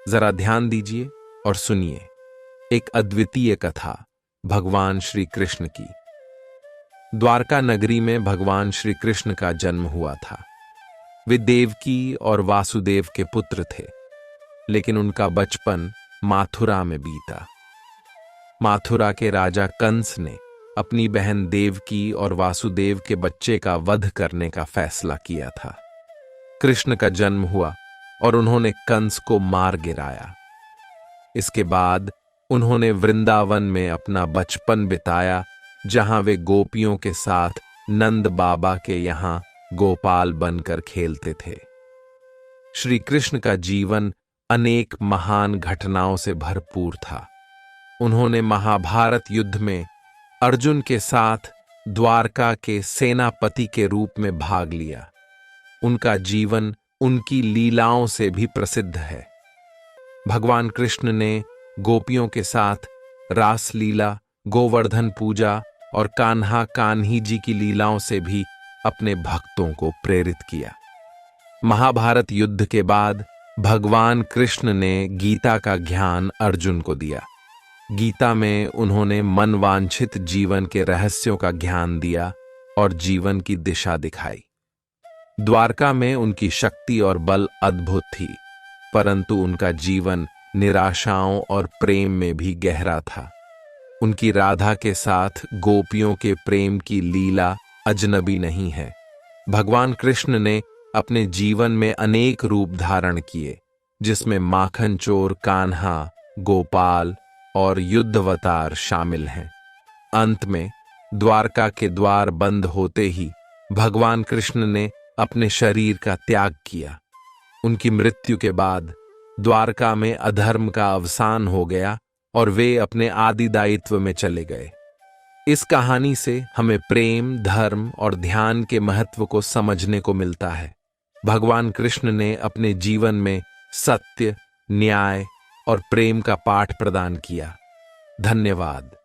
जरा ध्यान दीजिए और सुनिए एक अद्वितीय कथा भगवान श्री कृष्ण की। द्वारका नगरी में भगवान श्री कृष्ण का जन्म हुआ था। वे देवकी और वासुदेव के पुत्र थे, लेकिन उनका बचपन माथुरा में बीता। माथुरा के राजा कंस ने अपनी बहन देवकी और वासुदेव के बच्चे का वध करने का फैसला किया था। कृष्ण का जन्म हुआ और उन्होंने कंस को मार गिराया। इसके बाद उन्होंने वृंदावन में अपना बचपन बिताया, जहां वे गोपियों के साथ नंद बाबा के यहां गोपाल बनकर खेलते थे। श्री कृष्ण का जीवन अनेक महान घटनाओं से भरपूर था। उन्होंने महाभारत युद्ध में अर्जुन के साथ द्वारका के सेनापति के रूप में भाग लिया। उनका जीवन उनकी लीलाओं से भी प्रसिद्ध है। भगवान कृष्ण ने गोपियों के साथ रास लीला, गोवर्धन पूजा और कान्हा कान्ही जी की लीलाओं से भी अपने भक्तों को प्रेरित किया। महाभारत युद्ध के बाद भगवान कृष्ण ने गीता का ज्ञान अर्जुन को दिया। गीता में उन्होंने मनवांछित जीवन के रहस्यों का ज्ञान दिया और जीवन की दिशा दिखाई। द्वारका में उनकी शक्ति और बल अद्भुत थी, परंतु उनका जीवन निराशाओं और प्रेम में भी गहरा था। उनकी राधा के साथ गोपियों के प्रेम की लीला अजनबी नहीं है। भगवान कृष्ण ने अपने जीवन में अनेक रूप धारण किए, जिसमें माखन चोर कान्हा, गोपाल और युद्धवतार शामिल हैं। अंत में द्वारका के द्वार बंद होते ही भगवान कृष्ण ने अपने शरीर का त्याग किया। उनकी मृत्यु के बाद द्वारका में अधर्म का अवसान हो गया और वे अपने आदि दायित्व में चले गए। इस कहानी से हमें प्रेम, धर्म और ध्यान के महत्व को समझने को मिलता है। भगवान कृष्ण ने अपने जीवन में सत्य, न्याय और प्रेम का पाठ प्रदान किया। धन्यवाद।